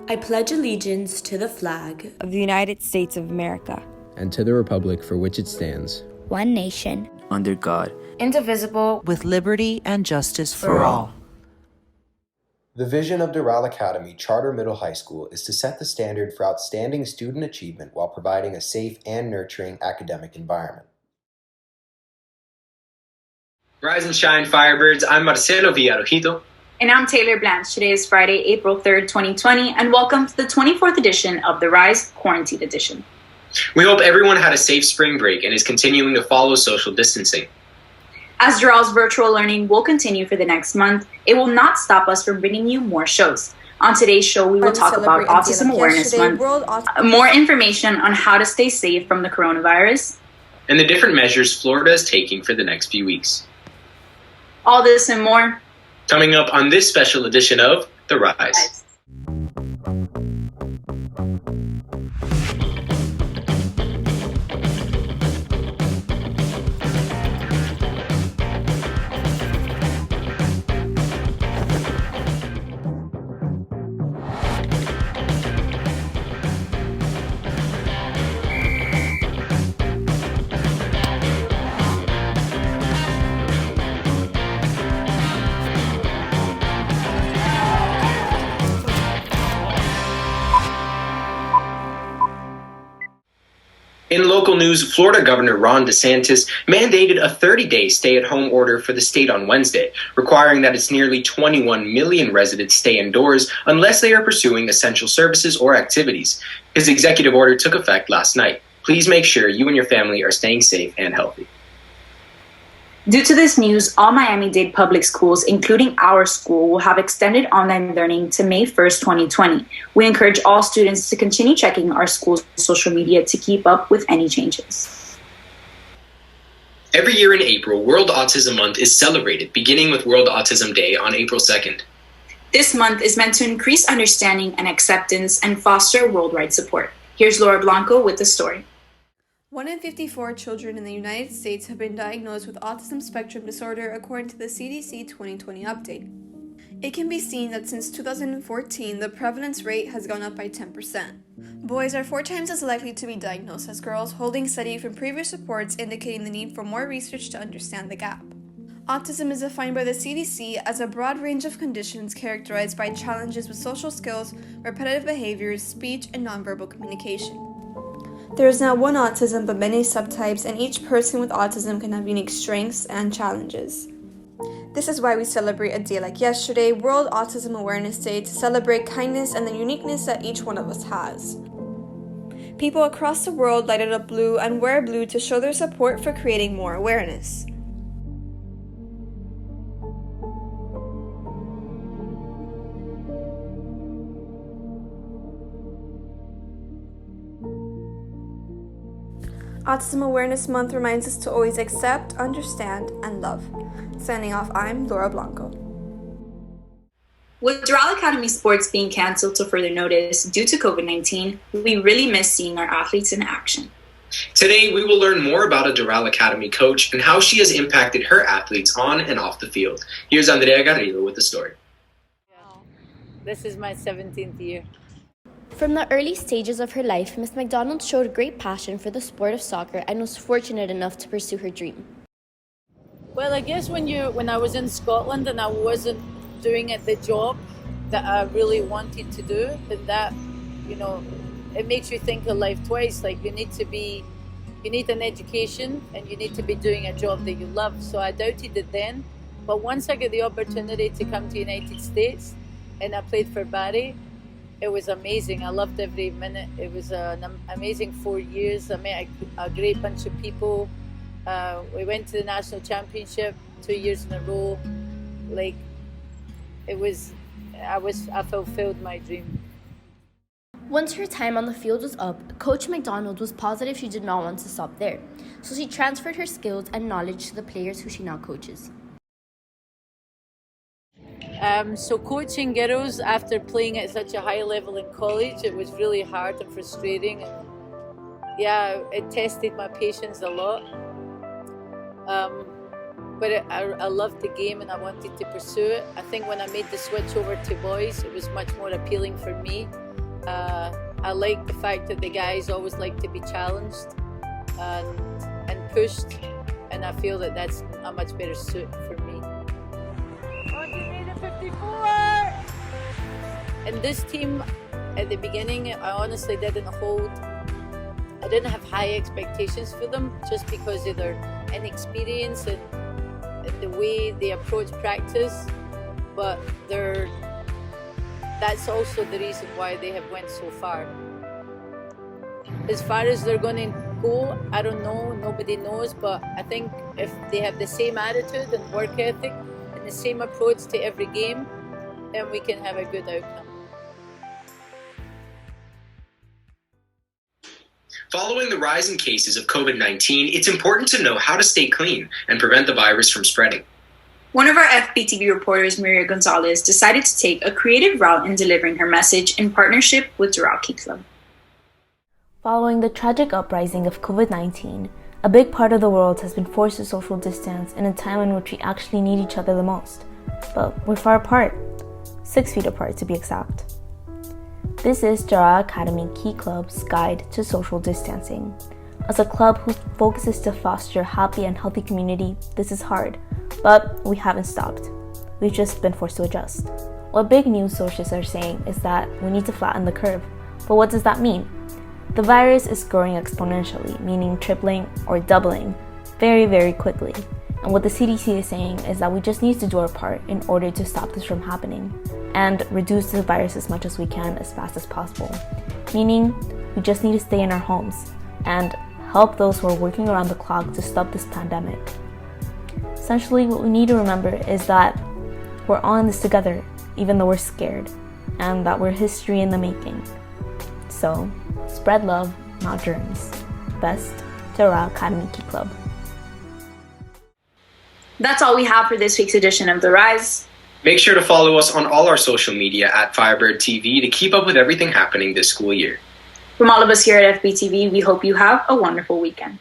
I pledge allegiance to the flag of the United States of America and to the republic for which it stands, one nation, under God, indivisible, with liberty and justice for all. The vision of Doral Academy Charter Middle High School is to set the standard for outstanding student achievement while providing a safe and nurturing academic environment. Rise and shine, Firebirds. I'm Marcelo Villarojito. And I'm Taylor Blanche. Today is Friday, April 3rd, 2020, and welcome to the 24th edition of the Rise Quarantine Edition. We hope everyone had a safe spring break and is continuing to follow social distancing. As Doral's virtual learning will continue for the next month, it will not stop us from bringing you more shows. On today's show, we will talk about Autism Awareness Month, more information on how to stay safe from the coronavirus, and the different measures Florida is taking for the next few weeks. All this and more coming up on this special edition of The Rise. In local news, Florida Governor Ron DeSantis mandated a 30-day stay-at-home order for the state on Wednesday, requiring that its nearly 21 million residents stay indoors unless they are pursuing essential services or activities. His executive order took effect last night. Please make sure you and your family are staying safe and healthy. Due to this news, all Miami-Dade public schools, including our school, will have extended online learning to May 1st, 2020. We encourage all students to continue checking our school's social media to keep up with any changes. Every year in April, World Autism Month is celebrated, beginning with World Autism Day on April 2nd. This month is meant to increase understanding and acceptance and foster worldwide support. Here's Laura Blanco with the story. 1 in 54 children in the United States have been diagnosed with autism spectrum disorder according to the CDC 2020 update. It can be seen that since 2014, the prevalence rate has gone up by 10%. Boys are 4 times as likely to be diagnosed as girls, holding steady from previous reports indicating the need for more research to understand the gap. Autism is defined by the CDC as a broad range of conditions characterized by challenges with social skills, repetitive behaviors, speech, and nonverbal communication. There is not one autism but many subtypes, and each person with autism can have unique strengths and challenges. This is why we celebrate a day like yesterday, World Autism Awareness Day, to celebrate kindness and the uniqueness that each one of us has. People across the world lighted up blue and wear blue to show their support for creating more awareness. Autism Awareness Month reminds us to always accept, understand, and love. Signing off, I'm Laura Blanco. With Doral Academy sports being canceled to further notice due to COVID-19, we really miss seeing our athletes in action. Today, we will learn more about a Doral Academy coach and how she has impacted her athletes on and off the field. Here's Andrea Garrido with the story. This is my 17th year. From the early stages of her life, Miss McDonald showed great passion for the sport of soccer and was fortunate enough to pursue her dream. Well, I guess when I was in Scotland and I wasn't doing the job that I really wanted to do, that it makes you think of life twice. Like you need an education and you need to be doing a job that you love. So I doubted it then, but once I got the opportunity to come to the United States and I played for Barry, it was amazing. I loved every minute. It was an amazing 4 years. I met a great bunch of people. We went to the national championship 2 years in a row. I fulfilled my dream. Once her time on the field was up, Coach McDonald was positive she did not want to stop there, so she transferred her skills and knowledge to the players who she now coaches. So coaching girls after playing at such a high level in college, it was really hard and frustrating. And it tested my patience a lot. But I loved the game and I wanted to pursue it. I think when I made the switch over to boys, it was much more appealing for me. I like the fact that the guys always like to be challenged and pushed, and I feel that that's a much better suit for me. And this team, at the beginning, I honestly didn't I didn't have high expectations for them just because of their inexperience and the way they approach practice, but that's also the reason why they have went so far. As far as they're going to go, I don't know, nobody knows, but I think if they have the same attitude and work ethic and the same approach to every game, then we can have a good outcome. Following the rise in cases of COVID-19, it's important to know how to stay clean and prevent the virus from spreading. One of our FBTV reporters, Maria Gonzalez, decided to take a creative route in delivering her message in partnership with Doral Key Club. Following the tragic uprising of COVID-19, a big part of the world has been forced to social distance in a time in which we actually need each other the most. But we're far apart, 6 feet apart to be exact. This is Doral Academy Key Club's guide to social distancing. As a club whose focus is to foster a happy and healthy community, this is hard, but we haven't stopped. We've just been forced to adjust. What big news sources are saying is that we need to flatten the curve. But what does that mean? The virus is growing exponentially, meaning tripling or doubling very, very quickly. And what the CDC is saying is that we just need to do our part in order to stop this from happening and reduce the virus as much as we can as fast as possible. Meaning, we just need to stay in our homes and help those who are working around the clock to stop this pandemic. Essentially, what we need to remember is that we're all in this together, even though we're scared, and that we're history in the making. So, spread love, not germs. Best, Doral Academy Key Club. That's all we have for this week's edition of The Rise. Make sure to follow us on all our social media at Firebird TV to keep up with everything happening this school year. From all of us here at FBTV, we hope you have a wonderful weekend.